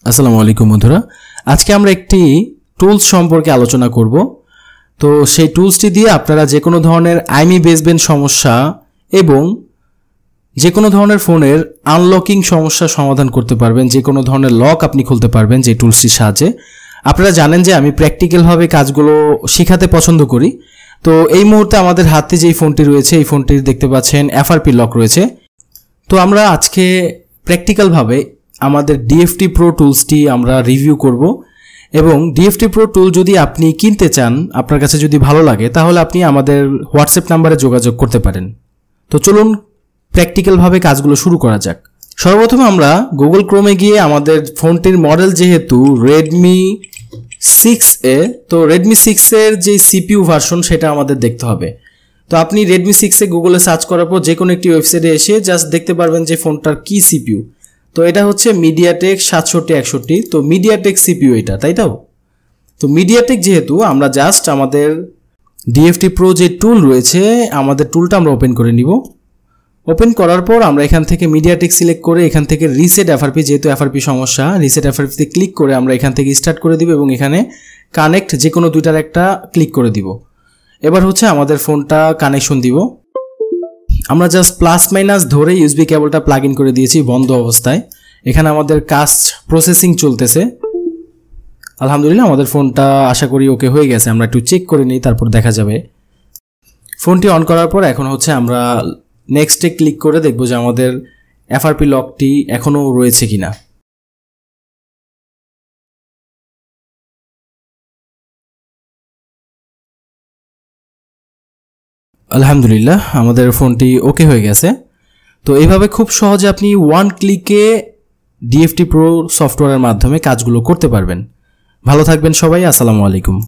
আসসালামু আলাইকুম বন্ধুরা, আজকে আমরা একটি টুলস সম্পর্কে আলোচনা করব। তো সেই টুলসটি দিয়ে আপনারা যে কোনো ধরনের আইমি বেসবেন্ড সমস্যা এবং যে কোনো ধরনের ফোনের আনলকিং সমস্যা সমাধান করতে পারবেন। যে কোনো ধরনের লক আপনি খুলতে পারবেন যে টুলসটির সাহায্যে। আপনারা জানেন যে আমি প্র্যাকটিক্যালভাবে কাজগুলো শেখাতে পছন্দ করি। তো এই মুহূর্তে আমাদের হাতে যেই ফোনটি রয়েছে, এই ফোনটির দেখতে পাচ্ছেন এফআরপি লক রয়েছে। তো আমরা আজকে প্র্যাকটিক্যালভাবে আমাদের ডিএফটি প্রো টুলসটি আমরা রিভিউ করব এবং ডিএফটি প্রো টুল যদি আপনি কিনতে চান, আপনার কাছে যদি ভালো লাগে, তাহলে আপনি আমাদের হোয়াটসঅ্যাপ নাম্বারে যোগাযোগ করতে পারেন। তো চলুন প্র্যাকটিক্যালভাবে কাজগুলো শুরু করা যাক। সর্বপ্রথম আমরা গুগল ক্রোমে গিয়ে আমাদের ফোনটির মডেল যেহেতু রেডমি 6A, তো রেডমি 6 এর যে সিপিইউ ভার্সন সেটা আমাদের দেখতে হবে। তো আপনি রেডমি 6 গুগলে সার্চ করার পর যে কোনো একটি ওয়েবসাইটে এসে জাস্ট দেখতে পারবেন যে ফোনটার কি সিপিইউ। তো এটা হচ্ছে মিডিয়াটেক 6761। তো মিডিয়াটেক সিপিইউ এটা, তাই তো মিডিয়াটেক যেহেতু আমরা জাস্ট আমাদের ডিএফটি প্রো যে টুল রয়েছে, আমাদের টুলটা আমরা ওপেন করে নিব। ওপেন করার পর আমরা এখান থেকে মিডিয়াটেক সিলেক্ট করে এখান থেকে রিসেট এফআরপি, যেহেতু এফআরপি সমস্যা, রিসেট এফআরপিতে ক্লিক করে আমরা এখান থেকে স্টার্ট করে দিব এবং এখানে কানেক্ট যে কোনো দুইটার একটা ক্লিক করে দিব। এবার হচ্ছে আমাদের ফোনটা কানেকশন দিব। আমরা জাস্ট প্লাস মাইনাস ধরে ইউএসবি কেবলটা প্লাগ ইন করে দিয়েছি বন্ধ অবস্থায়। এখানে আমাদের কাজ প্রসেসিং চলতেছে। আলহামদুলিল্লাহ আমাদের ফোনটা আশা করি ওকে হয়ে গেছে। আমরা একটু চেক করে নিই, তারপর দেখা যাবে। ফোনটি অন করার পর এখন হচ্ছে আমরা নেক্সটে ক্লিক করে দেখব যে আমাদের এফআরপি লকটি এখনও রয়েছে কিনা। আলহামদুলিল্লাহ আমাদের ফোনটি ওকে হয়ে গেছে। তো এইভাবে খুব সহজে আপনি ওয়ান ক্লিকে ডিএফটি প্রো সফটওয়্যারের মাধ্যমে কাজগুলো করতে পারবেন। ভালো থাকবেন সবাই। আসসালামু আলাইকুম।